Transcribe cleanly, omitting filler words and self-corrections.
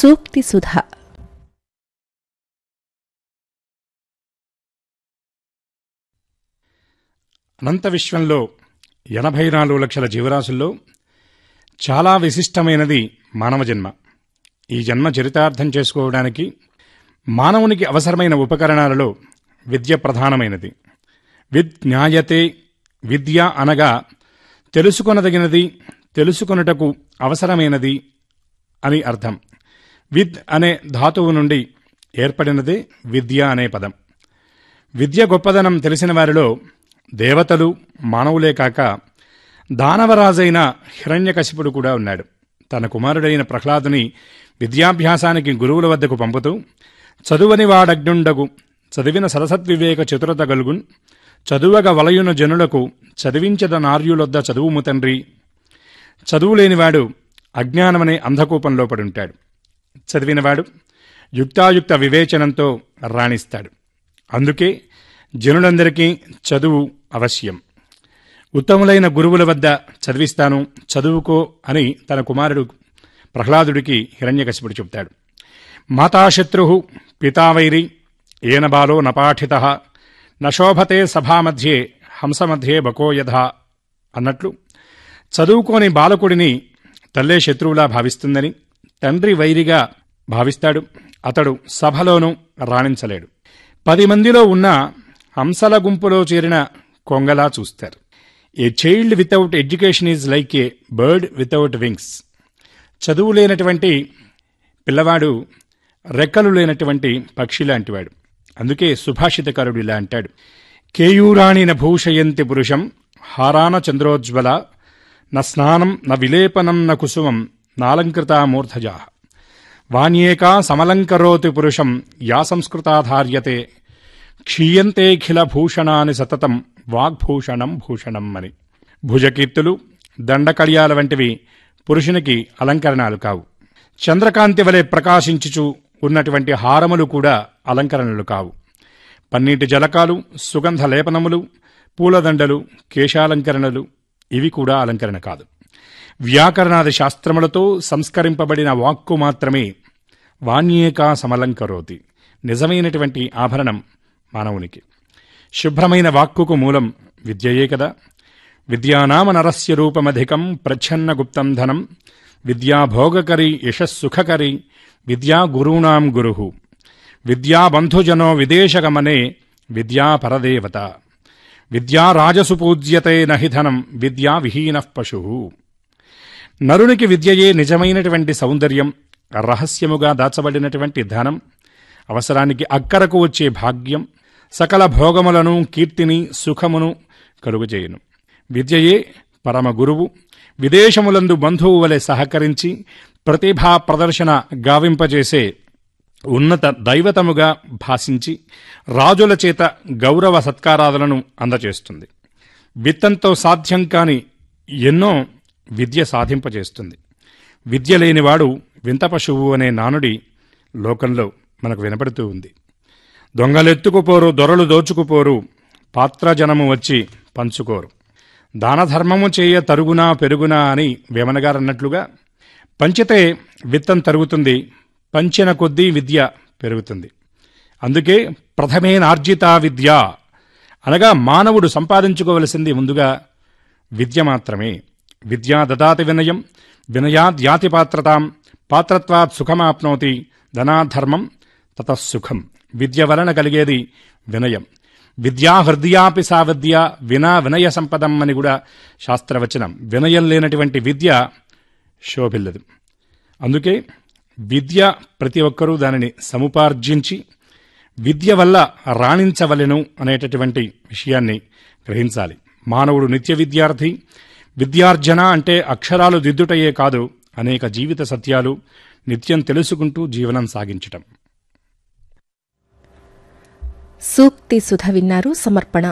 సూక్తి సుధ. అనంత విశ్వంలో 84 లక్షల జీవరాశుల్లో చాలా విశిష్టమైనది మానవ జన్మ. ఈ జన్మ చరితార్థం చేసుకోవడానికి మానవునికి అవసరమైన ఉపకరణాలలో విద్య ప్రధానమైనది. విజ్ఞాయతే, విద్య అనగా తెలుసుకొనదగినది, తెలుసుకొనుటకు అవసరమైనది అని అర్థం. విద్ అనే ధాతువు నుండి ఏర్పడినదే విద్య అనే పదం. విద్య గొప్పదనం తెలిసిన వారిలో దేవతలు, మానవులే కాక దానవరాజైన హిరణ్యకశిపుడు కూడా ఉన్నాడు. తన కుమారుడైన ప్రహ్లాదుని విద్యాభ్యాసానికి గురువుల వద్దకు పంపుతూ, చదువని వాడగ్నుండగు చదివిన సరసద్వివేక చతురత గలుగున్, చదువగ వలయున జనులకు చదివించద నార్యులొద్ద చదువుము తండ్రి. చదువులేనివాడు అజ్ఞానమనే అంధకూపంలో పడుంటాడు. చదివినవాడు యుక్తాయుక్త వివేచనంతో రాణిస్తాడు. అందుకే జనులందరికీ చదువు అవశ్యం. ఉత్తములైన గురువుల వద్ద చదివిస్తాను, చదువుకో అని తన కుమారుడు ప్రహ్లాదుడికి హిరణ్యకశిపుడు చెప్తాడు. మాతాశత్రు పితావైరి ఏన బాలో నపాఠిత నశోభతే సభామధ్యే హంసమధ్యే బకో యథా అన్నట్లు చదువుకోని బాలకుడిని తల్లే శత్రువులా భావిస్తుందని తండ్రి వైరిగా భావిస్తాడు. అతడు సభలోనూ రాణించలేడు. 10 మందిలో ఉన్న హంసల గుంపులో చేరిన కొంగలా చూస్తారు. A child without education is like A bird without wings. చదువు లేనటువంటి పిల్లవాడు రెక్కలు లేనటువంటి పక్షి లాంటివాడు. అందుకే సుభాషితకారుడు ఇలా అంటాడు: కేయూరాణి న భూషయంతి పురుషం హారాన చంద్రోజ్వల న స్నానం న విలేపనం న కుసుమం నాలంకృతా మూర్ధజా వాణ్యేకా సమలంకరోతి పురుషం యా సంస్కృతాధార్యతే క్షీయంతేఖిల భూషణాని సతతం వాగ్భూషణం భూషణం అని. భుజకీర్తులు, దండకడియాల వంటివి పురుషునికి అలంకరణాలు కావు. చంద్రకాంతి వలె ప్రకాశించుచు ఉన్నటువంటి హారములు కూడా అలంకరణలు కావు. పన్నీటి జలకాలు, సుగంధ లేపనములు, పూలదండలు, కేశాలంకరణలు ఇవి కూడా అలంకరణ కాదు. వ్యాకరణాది శాస్త్రములతో సంస్కరింపబడిన వాక్కు మాత్రమే వాణ్యేకా సమలంకరోతి, నిజమైనటువంటి ఆభరణం మానవునికి. శుభ్రమైన వాక్కుకు మూలం విద్యయే కదా. విద్యానామ నరస్య రూపమధికం ప్రచ్ఛన్న గుప్తం ధనం విద్యాభోగకరి యశస్సుఖకరి విద్యా గురూణాం గురు విద్యాబంధుజనో విదేశగమనే విద్యా పరదేవత విద్యా రాజసు పూజ్యతే నహి ధనం విద్యా విహీనః పశుః. నరునికి విద్యయే నిజమైనటువంటి సౌందర్యం, రహస్యముగా దాచబడినటువంటి ధనం, అవసరానికి అక్కరకు వచ్చే భాగ్యం, సకల భోగములను, కీర్తిని, సుఖమును కలుగజేయును. విద్యయే పరమ గురువు. విదేశములందు బంధువు వలె సహకరించి ప్రతిభా ప్రదర్శన గావింపజేసే ఉన్నత దైవతముగా భాషించి రాజుల చేత గౌరవ సత్కారాదులను అందచేస్తుంది. విత్తంతో సాధ్యం కాని ఎన్నో విద్య సాధింపజేస్తుంది. విద్య లేనివాడు వింత పశువు అనే నానుడి లోకంలో మనకు వినపడుతూ ఉంది. దొంగలెత్తుకుపోరు, దొరలు దోచుకుపోరు, పాత్రజనము వచ్చి పంచుకోరు, దానధర్మము చేయ తరుగునా పెరుగునా అని వేమనగారన్నట్లుగా పంచితే విత్తం తరుగుతుంది, పంచిన కొద్దీ విద్య పెరుగుతుంది. అందుకే ప్రథమేనార్జిత విద్య అనగా మానవుడు సంపాదించుకోవలసింది ముందుగా విద్య మాత్రమే. విద్యా దదాతి వినయం వినయాద్యాతి పాత్రతాం పాత్రత్వాత్ సుఖమాప్నోతి ధనాధర్మం తతఃసుఖం. విద్య వలన కలిగేది వినయం. విద్యా హృదయాపి సా విద్య వినా వినయ సంపదం అని కూడా శాస్త్రవచనం. వినయం లేనటువంటి విద్య శోభిల్లదు. అందుకే విద్య ప్రతి ఒక్కరూ దానిని సముపార్జించి విద్య వల్ల రాణించవలెను అనేటటువంటి విషయాన్ని గ్రహించాలి. మానవుడు నిత్య విద్యార్థి. విద్యార్జన అంటే అక్షరాలు దిద్దుటయే కాదు, అనేక జీవిత సత్యాలు నిత్యం తెలుసుకుంటూ జీవనం సాగించటం. సూక్తి సుధ విన్నారు. సమర్పణ